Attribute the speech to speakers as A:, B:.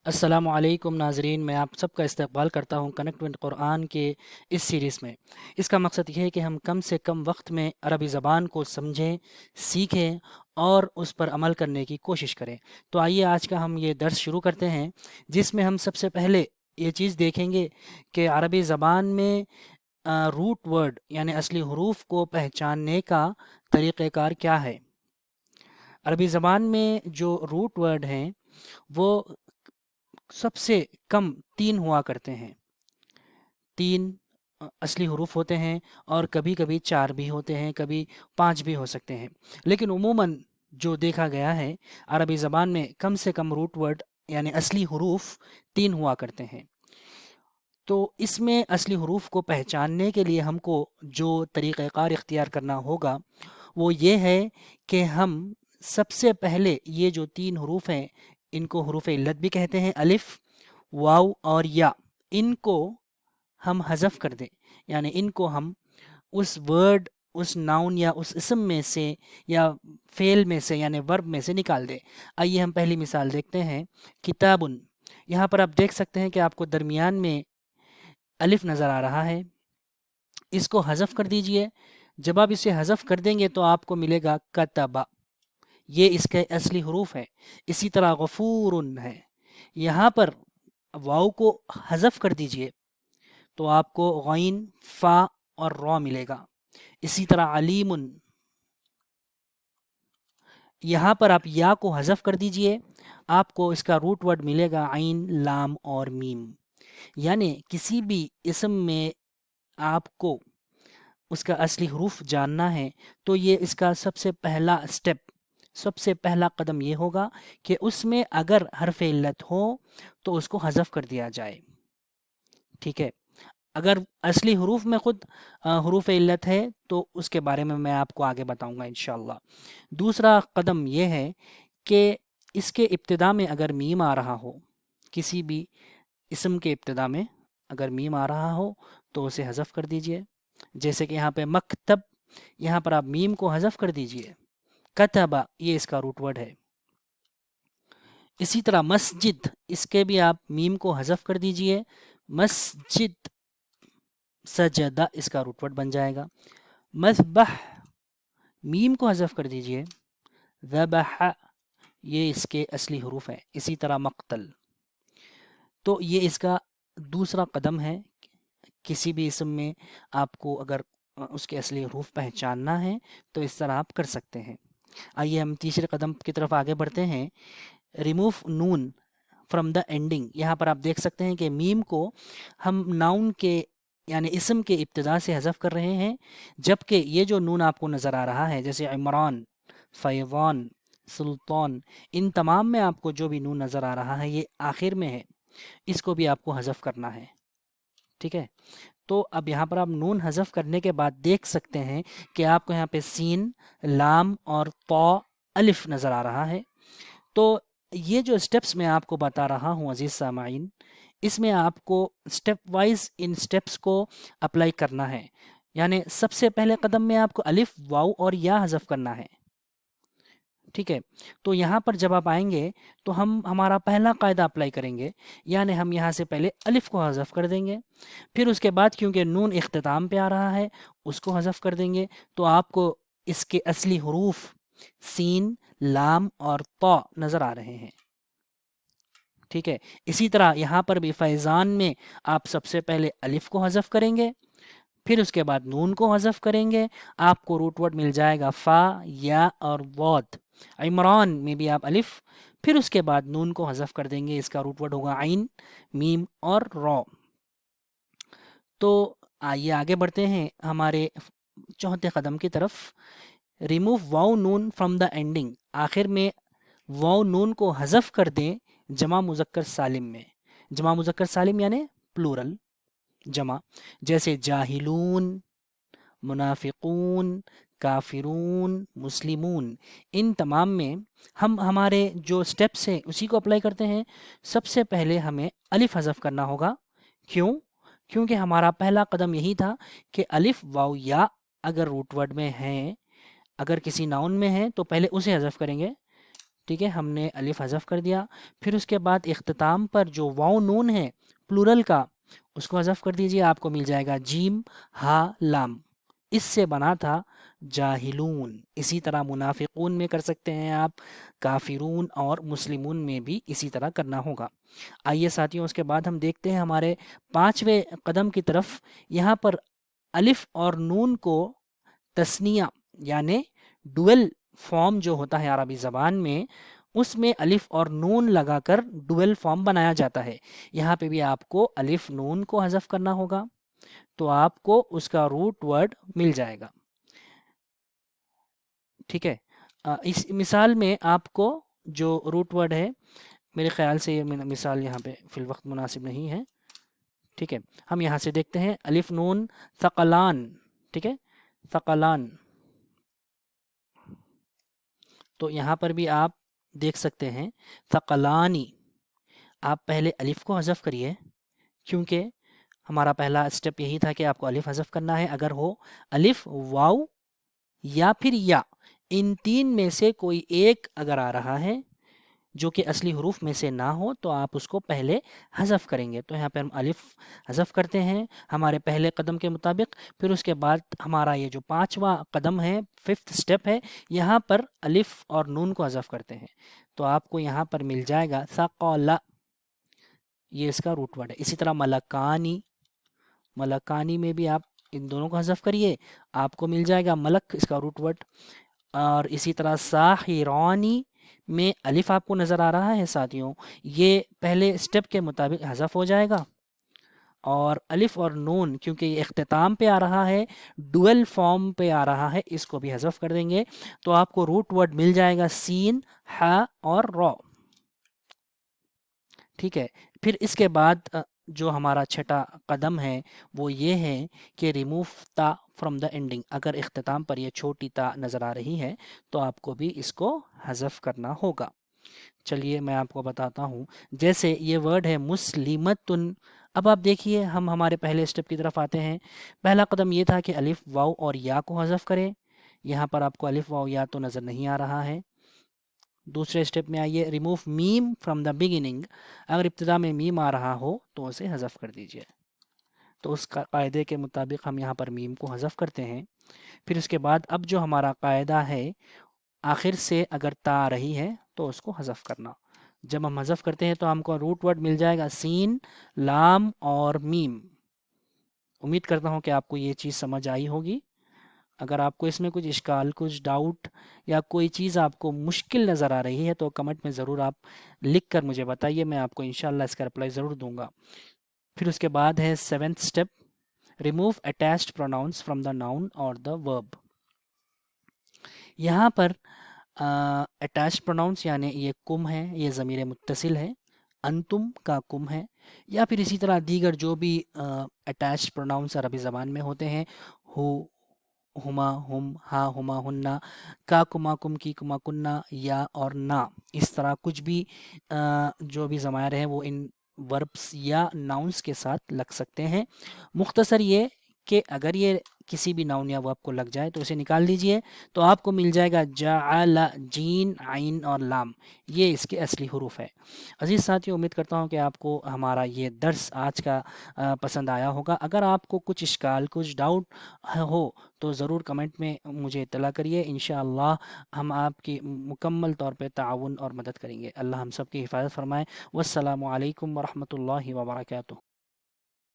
A: अस्सलामु अलैकुम नाज़रीन, मैं आप सबका इस्तकबाल करता हूँ कनेक्ट विद क़ुरआन के इस सीरीज़ में। इसका मकसद ये है कि हम कम से कम वक्त में अरबी ज़बान को समझें, सीखें और उस पर अमल करने की कोशिश करें। तो आइए आज का हम ये दर्स शुरू करते हैं, जिसमें हम सबसे पहले ये चीज़ देखेंगे कि अरबी ज़बान में रूट वर्ड यानी असली हरूफ को पहचानने का तरीक़ेकार क्या है। अरबी ज़बान में जो रूट वर्ड हैं वो सबसे कम 3 हुआ करते हैं। 3 असली हरूफ होते हैं और कभी-कभी 4 भी होते हैं, कभी 5 भी हो सकते हैं। लेकिन उमूमन जो देखा गया है, अरबी ज़बान में कम से कम रूट वर्ड यानी असली हरूफ 3 हुआ करते हैं। तो इसमें असली हरूफ को पहचानने के लिए हमको जो तरीक़ेकार इख्तियार करना होगा, वो ये है कि हम सबसे पहले ये जो 3 हरूफ हैं, इनको हरूफ इल्लत भी कहते हैं, अलिफ, वाव और या। इनको हम हज़फ कर दें, यानी इनको हम उस वर्ड, उस नाउन या उस इसम में से या फ़ेल में से यानी वर्ब में से निकाल दें। आइए हम पहली मिसाल देखते हैं, किताबुन। यहाँ पर आप देख सकते हैं कि आपको दरमियान में अलिफ नज़र आ रहा है, इसको हज़फ कर दीजिए। जब आप इसे हज़फ कर देंगे तो आपको मिलेगा कतबा, ये इसके असली हरूफ है। इसी तरह गफूरुन है, यहाँ पर वाव को हज़फ कर दीजिए तो आपको गैन, फ़ा और रॉ मिलेगा। इसी तरह अलीमुन, यहाँ पर आप या को हज़फ कर दीजिए, आपको इसका रूट वर्ड मिलेगा आइन, लाम और मीम। यानी किसी भी इसम में आपको उसका असली हरूफ जानना है तो ये इसका सबसे पहला स्टेप, सबसे पहला कदम ये होगा कि उसमें अगर हर्फ इल्लत हो तो उसको हज़फ कर दिया जाए। ठीक है, अगर असली हरूफ में खुद हरूफ इल्लत है तो उसके बारे में मैं आपको आगे बताऊंगा इंशाअल्लाह। दूसरा कदम ये है कि इसके इब्तिदा में अगर मीम आ रहा हो, किसी भी इसम के इब्तिदा में अगर मीम आ रहा हो तो उसे हज़फ कर दीजिए। जैसे कि यहाँ पे मकतब, यहाँ पर आप मीम को हज़फ कर दीजिए। कतबा, ये इसका रूट वर्ड है। इसी तरह मस्जिद, इसके भी आप मीम को हज़फ कर दीजिए। मस्जिद, सजदा इसका रूट वर्ड बन जाएगा। मज़बह, मीम को हज़फ कर दीजिए। ज़बह, ये इसके असली हरूफ हैं। इसी तरह मक्तल, तो ये इसका दूसरा कदम है। किसी भी इसम में आपको अगर उसके असली हरूफ पहचानना है तो इस तरह आप कर सकते हैं। आइए हम तीसरे कदम की तरफ आगे बढ़ते हैं, remove Noon from the ending. यहाँ पर आप देख सकते हैं कि मीम को हम नाउन के यानी इसम के इब्तिदा से हज़फ कर रहे हैं, जबकि ये जो नून आपको नज़र आ रहा है जैसे इमरान, फैज़ान, सुल्तान, इन तमाम में आपको जो भी नून नज़र आ रहा है ये आखिर में है, इसको भी आपको हज़फ करना है। ठीक है, तो अब यहाँ पर आप नून हज़फ करने के बाद देख सकते हैं कि आपको यहाँ पे सीन, लाम और तौ, अलिफ नज़र आ रहा है। तो ये जो स्टेप्स मैं आपको बता रहा हूँ अजीज़ सामाइन, इसमें आपको स्टेप वाइज इन स्टेप्स को अप्लाई करना है। यानी सबसे पहले कदम में आपको अलिफ, वाव और या हज़फ करना है। ठीक है, तो यहाँ पर जब आप आएंगे तो हम हमारा पहला कायदा अप्लाई करेंगे, यानी हम यहाँ से पहले अलिफ को हज़फ कर देंगे, फिर उसके बाद क्योंकि नून इख्तिताम पे आ रहा है उसको हज़फ कर देंगे, तो आपको इसके असली हरूफ सीन, लाम और तौ नज़र आ रहे हैं। ठीक है, इसी तरह यहाँ पर भी फैज़ान में आप सबसे पहले अलिफ को हज़फ करेंगे, फिर उसके बाद नून को हज़फ करेंगे, आपको रूट वर्ड मिल जाएगा फ़ा, या और वॉद। इमरान में भी आप अलिफ, फिर उसके बाद नून को हज़फ कर देंगे, इसका रूट वर्ड होगा आइन, मीम और रॉ। तो आइए आगे बढ़ते हैं हमारे चौथे कदम की तरफ, remove wow Noon from the ending. आखिर में वाव नून को हज़फ कर दें जमा मुज़क्कर सालिम में। जमा मुज़क्कर सालिम यानी प्लूरल, जमा, जैसे जाहिलून, मुनाफिकून, काफिरून, मुस्लिमून, इन तमाम में हम हमारे जो स्टेप्स हैं उसी को अप्लाई करते हैं। सबसे पहले हमें अलिफ हज़फ करना होगा। क्यों? क्योंकि हमारा पहला कदम यही था कि अलिफ, वाव, या अगर रूट वर्ड में हैं, अगर किसी नाउन में है तो पहले उसे हज़फ करेंगे, ٹھیک ہے، ہم نے الف حذف کر دیا. پھر اس کے بعد اختتام پر جو واو نون ہے پلورل کا، اس کو حذف کر دیجئے. آپ کو مل جائے گا جیم ہا لام. اس سے بنا تھا جاہلون. اسی طرح منافقون میں کر سکتے ہیں آپ، کافرون اور مسلمون میں بھی اسی طرح کرنا ہوگا. آئیے ساتھیوں، اس کے بعد ہم دیکھتے ہیں ہمارے 5ویں قدم کی طرف. یہاں پر الف اور نون کو تثنیہ یعنی ڈویل فارم جو ہوتا ہے عربی زبان میں، اس میں الف اور نون لگا کر ڈویل فارم بنایا جاتا ہے. یہاں پہ بھی آپ کو الف نون کو حذف کرنا ہوگا، تو آپ کو اس کا روٹ ورڈ مل جائے گا. ٹھیک ہے، اس مثال میں آپ کو جو روٹ ورڈ ہے، میرے خیال سے یہ مثال یہاں پہ فی الوقت مناسب نہیں ہے. ٹھیک ہے، ہم یہاں سے دیکھتے ہیں الف نون ثقلان. ٹھیک ہے، ثقلان. تو یہاں پر بھی آپ دیکھ سکتے ہیں ثقلانی. آپ پہلے الف کو حذف کریے، کیونکہ ہمارا پہلا اسٹیپ یہی تھا کہ آپ کو الف حذف کرنا ہے. اگر ہو الف، واو یا پھر یا، ان تین میں سے کوئی ایک اگر آ رہا ہے جو کہ اصلی حروف میں سے نہ ہو، تو آپ اس کو پہلے حذف کریں گے. تو یہاں پہ ہم الف حذف کرتے ہیں ہمارے پہلے قدم کے مطابق. پھر اس کے بعد ہمارا یہ جو 5واں قدم ہے، 5th اسٹیپ ہے، یہاں پر الف اور نون کو حذف کرتے ہیں. تو آپ کو یہاں پر مل جائے گا ثقل، یہ اس کا روٹ ورڈ ہے. اسی طرح ملکانی، ملکانی میں بھی آپ ان دونوں کو حذف کریے، آپ کو مل جائے گا ملک، اس کا روٹ ورڈ. اور اسی طرح ساحرانی میں الف آپ کو نظر آ رہا ہے ساتھیوں، یہ پہلے اسٹیپ کے مطابق حذف ہو جائے گا. اور الف اور نون کیونکہ یہ اختتام پہ آ رہا ہے، ڈویل فارم پہ آ رہا ہے، اس کو بھی حذف کر دیں گے. تو آپ کو روٹ ورڈ مل جائے گا سین، ہا اور رو. ٹھیک ہے، پھر اس کے بعد جو ہمارا چھٹا قدم ہے وہ یہ ہے کہ ریموو تا فرام دا اینڈنگ. اگر اختتام پر یہ چھوٹی تا نظر آ رہی ہے تو آپ کو بھی اس کو حذف کرنا ہوگا. چلیے میں آپ کو بتاتا ہوں. جیسے یہ ورڈ ہے مسلمتن. اب آپ دیکھیے ہم ہمارے پہلے اسٹیپ کی طرف آتے ہیں. پہلا قدم یہ تھا کہ الف، واو اور یا کو حذف کریں. یہاں پر آپ کو الف، واو، یا تو نظر نہیں آ رہا ہے. دوسرے اسٹیپ میں آئیے remove ma'am from the beginning. اگر ابتدا میں میم آ رہا ہو تو اسے حذف کر دیجئے. تو اس قاعدے کے مطابق ہم یہاں پر میم کو حذف کرتے ہیں. پھر اس کے بعد اب جو ہمارا قاعدہ ہے، آخر سے اگر تا آ رہی ہے تو اس کو حذف کرنا. جب ہم حذف کرتے ہیں تو ہم کو روٹ ورڈ مل جائے گا سین، لام اور میم. امید کرتا ہوں کہ آپ کو یہ چیز سمجھ آئی ہوگی. اگر آپ کو اس میں کچھ اشکال، کچھ ڈاؤٹ یا کوئی چیز آپ کو مشکل نظر آ رہی ہے تو کمنٹ میں ضرور آپ لکھ کر مجھے بتائیے، میں آپ کو انشاءاللہ اس کا رپلائی ضرور دوں گا. پھر اس کے بعد ہے 7th step, remove attached pronouns from the noun اور دا ورب. یہاں پر اٹیچ پروناؤنس یعنی یہ کم ہے، یہ ضمیر متصل ہے، انتم کا کم ہے. یا پھر اسی طرح دیگر جو بھی اٹیچ پروناؤنس عربی زبان میں ہوتے ہیں، ہو، ہما، ہم، ہا، ہما، ہننا، کا، کما، کم، کی، کما، کننا، یا اور نا. اس طرح کچھ بھی جو بھی ضمائر ہیں وہ ان وربس یا ناؤنس کے ساتھ لگ سکتے ہیں. مختصر یہ کہ اگر یہ کسی بھی ناؤن یا ورب کو لگ جائے تو اسے نکال دیجئے، تو آپ کو مل جائے گا جعل، جین، عین اور لام. یہ اس کے اصلی حروف ہے. عزیز ساتھیوں، امید کرتا ہوں کہ آپ کو ہمارا یہ درس آج کا پسند آیا ہوگا. اگر آپ کو کچھ اشکال، کچھ ڈاؤٹ ہو تو ضرور کمنٹ میں مجھے اطلاع کریے. انشاءاللہ ہم آپ کی مکمل طور پہ تعاون اور مدد کریں گے. اللہ ہم سب کی حفاظت فرمائے. والسلام علیکم ورحمۃ اللہ وبرکاتہ.